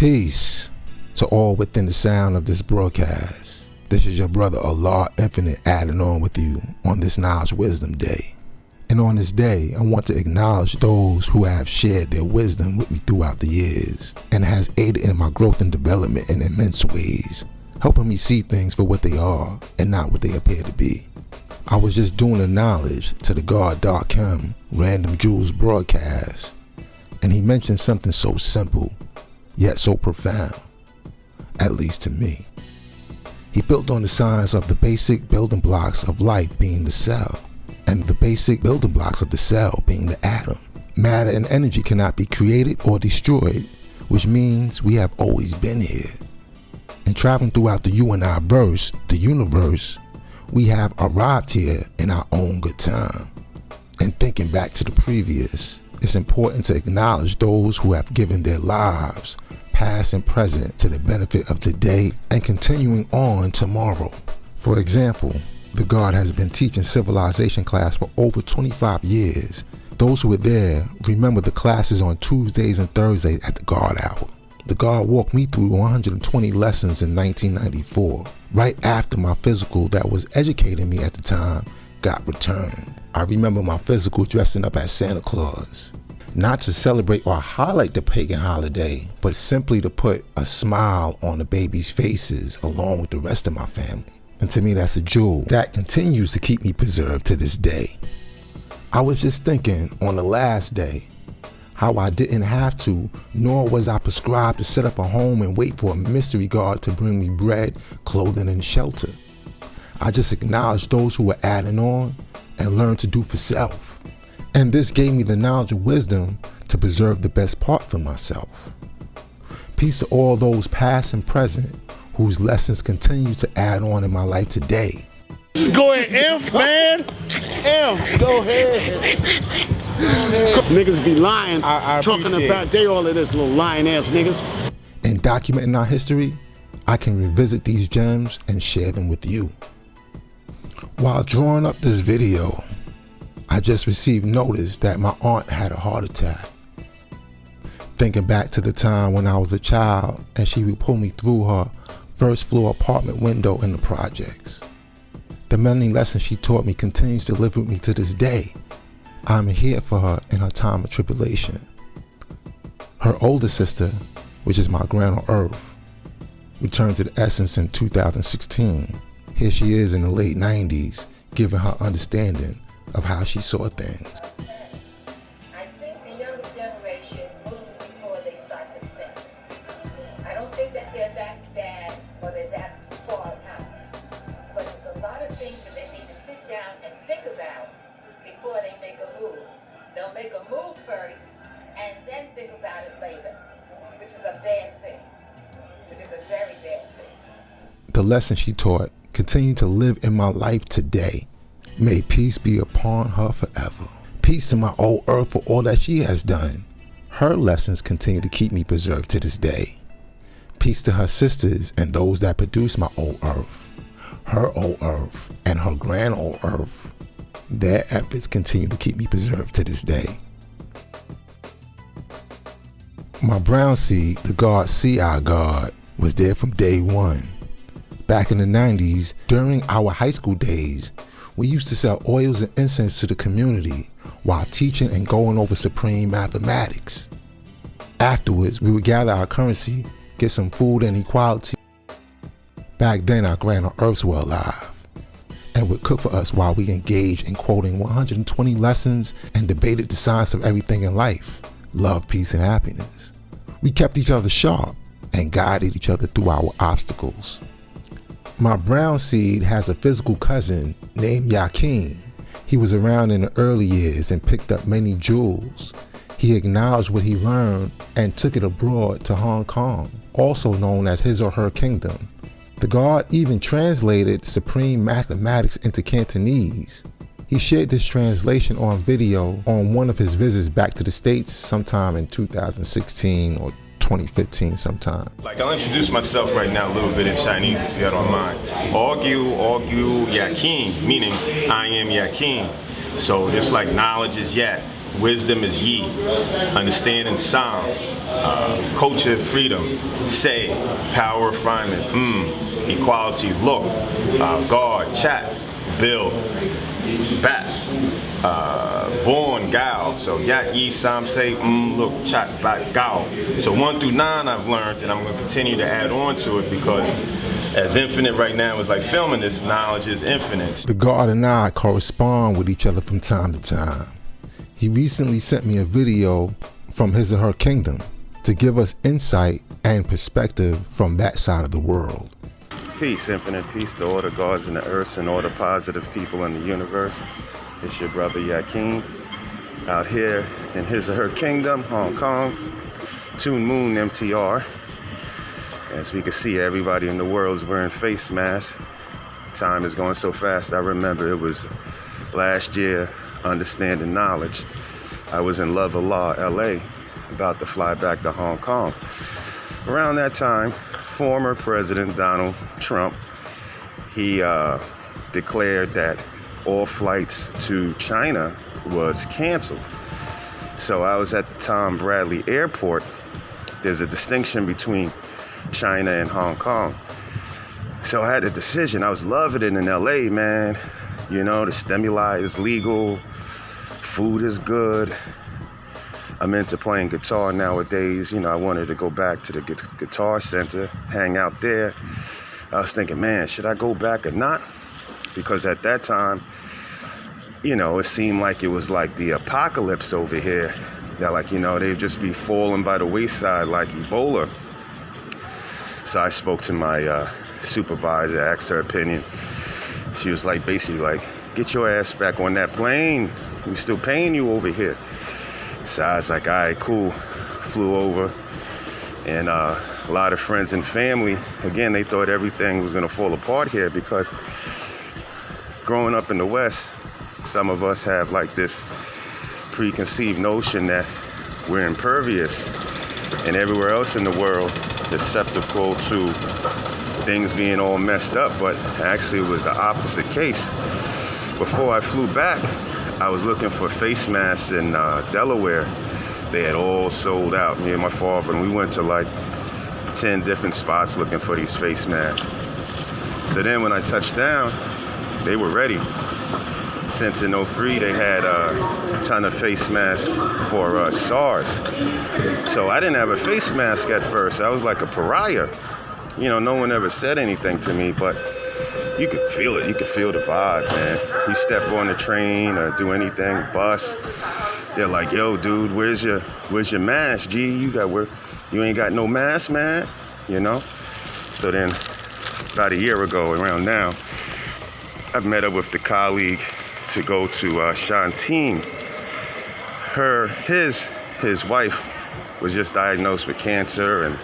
Peace to all within the sound of this broadcast. This is your brother Allah Infinite adding on with you on this Knowledge Wisdom Day. And on this day, I want to acknowledge those who have shared their wisdom with me throughout the years and has aided in my growth and development in immense ways, helping me see things for what they are and not what they appear to be. I was just doing a knowledge to the God Darkham Random Jewels broadcast, and he mentioned something so simple, yet so profound, at least to me. He built on the science of the basic building blocks of life being the cell, and the basic building blocks of the cell being the atom. Matter and energy cannot be created or destroyed, which means we have always been here. And traveling throughout the you and I verse, the universe, we have arrived here in our own good time. And thinking back to the previous, it's important to acknowledge those who have given their lives, past and present, to the benefit of today and continuing on tomorrow. For example, the God has been teaching civilization class for over 25 years. Those who were there remember the classes on Tuesdays and Thursdays at the God Hour. The God walked me through 120 lessons in 1994, right after my physical that was educating me at the time got returned. I remember my physical dressing up as Santa Claus, not to celebrate or highlight the pagan holiday, but simply to put a smile on the babies' faces along with the rest of my family. And to me, that's a jewel that continues to keep me preserved to this day. I was just thinking on the last day how I didn't have to, nor was I prescribed to set up a home and wait for a mystery God to bring me bread, clothing, and shelter. I just acknowledged those who were adding on and learned to do for self. And this gave me the knowledge and wisdom to preserve the best part for myself. Peace to all those past and present whose lessons continue to add on in my life today. Go ahead, F, man. F, go ahead. Niggas be lying, talking about they all of this, little lying ass niggas. In documenting our history, I can revisit these gems and share them with you. While drawing up this video, I just received notice that my aunt had a heart attack. Thinking back to the time when I was a child and she would pull me through her first floor apartment window in the projects. The many lessons she taught me continues to live with me to this day. I'm here for her in her time of tribulation. Her older sister, which is my grand on earth, returned to the essence in 2016. Here she is in the late 90s, giving her understanding of how she saw things. I think the younger generation moves before they start to think. I don't think that they're that bad or they're that far out. But there's a lot of things that they need to sit down and think about before they make a move. They'll make a move first and then think about it later, which is a bad thing, which is a very bad thing. The lesson she taught continue to live in my life today. May peace be upon her forever. Peace to my old earth for all that she has done. Her lessons continue to keep me preserved to this day. Peace to her sisters and those that produce my old earth. Her old earth and her grand old earth. Their efforts continue to keep me preserved to this day. My brown seed, the God See Our God, was there from day one. Back in the 90s, during our high school days, we used to sell oils and incense to the community while teaching and going over supreme mathematics. Afterwards, we would gather our currency, get some food and equality. Back then, our grand earths were alive and would cook for us while we engaged in quoting 120 lessons and debated the science of everything in life, love, peace, and happiness. We kept each other sharp and guided each other through our obstacles. My brown seed has a physical cousin named Yakin. He was around in the early years and picked up many jewels. He acknowledged what he learned and took it abroad to Hong Kong, also known as his or her kingdom. The God even translated supreme mathematics into Cantonese. He shared this translation on video on one of his visits back to the States sometime in 2016 or 2015 sometime. Like, I'll introduce myself right now a little bit in Chinese, if you don't mind. Yakin, meaning I am Yakin. So just like knowledge is Yak, Wisdom is Yi. Understanding Sound. Culture, freedom. Say, power, refinement. Equality, look. God, chat. Build. Bat. Born, Gao. So Yak, Yi, Sam, Say, look, chat, bat, Gao. So 1 through 9 I've learned, and I'm going to continue to add on to it because as infinite right now is like filming this, knowledge is infinite. The God and I correspond with each other from time to time. He recently sent me a video from his or her kingdom to give us insight and perspective from that side of the world. Peace, infinite peace to all the gods in the earth and all the positive people in the universe. It's your brother Yakin out here in his or her kingdom, Hong Kong, Toon Moon MTR. As we can see, everybody in the world is wearing face masks. Time is going so fast. I remember it was last year, Understanding Knowledge. I was in Love of Law, LA, about to fly back to Hong Kong. Around that time, former President Donald Trump, he declared that all flights to China was canceled. So I was at the Tom Bradley Airport. There's a distinction between China and Hong Kong. So I had a decision. I was loving it in LA, man. You know, the stimuli is legal, food is good. I'm into playing guitar nowadays. You know, I wanted to go back to the guitar center, hang out there. I was thinking, man, should I go back or not? Because at that time, you know, it seemed like it was like the apocalypse over here. That, like, you know, they'd just be falling by the wayside like Ebola. So I spoke to my supervisor, asked her opinion. She was like, basically like, get your ass back on that plane. We're still paying you over here. So I was like, all right, cool. Flew over. And a lot of friends and family, again, they thought everything was going to fall apart here because growing up in the West, some of us have like this preconceived notion that we're impervious, and everywhere else in the world susceptible to things being all messed up. But actually it was the opposite case. Before I flew back, I was looking for face masks in Delaware. They had all sold out. Me and my father, and we went to like 10 different spots looking for these face masks. So then when I touched down, they were ready. Since in 03, they had a ton of face masks for SARS. So I didn't have a face mask at first. I was like a pariah. You know, no one ever said anything to me, but you could feel it. You could feel the vibe, man. You step on the train or do anything, bus, they're like, yo, dude, where's your mask? G, you ain't got no mask, man, you know? So then about a year ago, around now, I've met up with the colleague to go to Shanteen. His wife was just diagnosed with cancer, and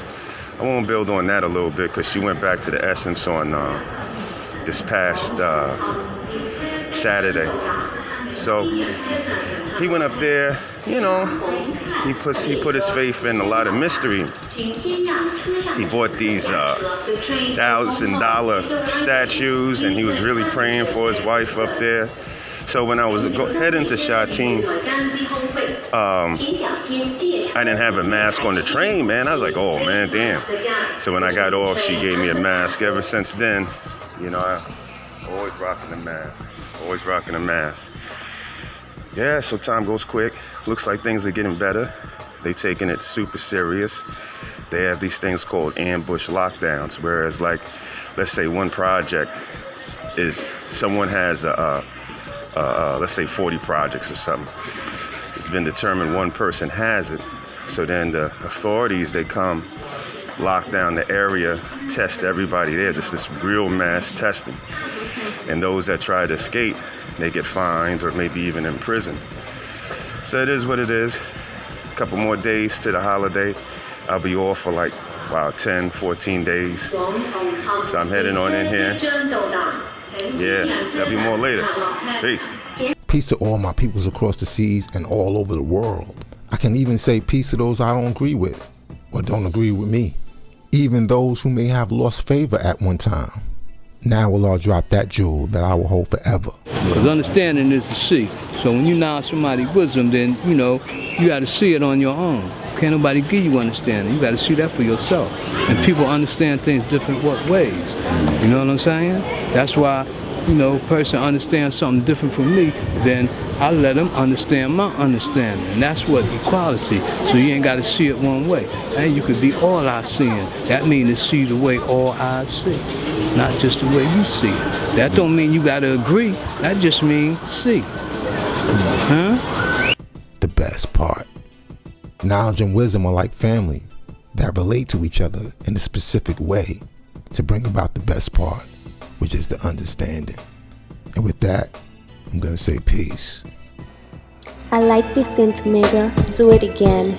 I won't build on that a little bit because she went back to the essence on this past Saturday. So he went up there, you know, he put his faith in a lot of mystery. He bought these $1,000 statues, and he was really praying for his wife up there. So when I was heading to Shanteen, I didn't have a mask on the train, man. I was like, oh, man, damn. So when I got off, she gave me a mask. Ever since then, you know, I'm always rocking a mask. Yeah, so time goes quick. Looks like things are getting better. They taking it super serious. They have these things called ambush lockdowns, whereas like, let's say one project is someone has let's say 40 projects or something. It's been determined one person has it. So then the authorities, they come, lock down the area, test everybody there, just this real mass testing. And those that try to escape, they get fined or maybe even imprisoned. So it is what it is. A couple more days to the holiday. I'll be off for like, 10, 14 days. So I'm heading on in here. Yeah, there'll be more later. Peace. Peace to all my peoples across the seas and all over the world. I can even say peace to those I don't agree with or don't agree with me. Even those who may have lost favor at one time. Now we'll all drop that jewel that I will hold forever. Because understanding is to see. So when you knowledge somebody's wisdom, then, you know, you got to see it on your own. Can't nobody give you understanding. You got to see that for yourself. And people understand things different ways. You know what I'm saying? That's why, you know, a person understands something different from me, then I let them understand my understanding. And that's what equality. So you ain't got to see it one way. And you could be all eye seeing. That means to see the way all eyes see, not just the way you see it. That don't mean you got to agree. That just means see. Huh? The best part. Knowledge and wisdom are like family that relate to each other in a specific way to bring about the best part, which is the understanding. And with that, I'm gonna say peace. I like the synth, Mega. Do it again.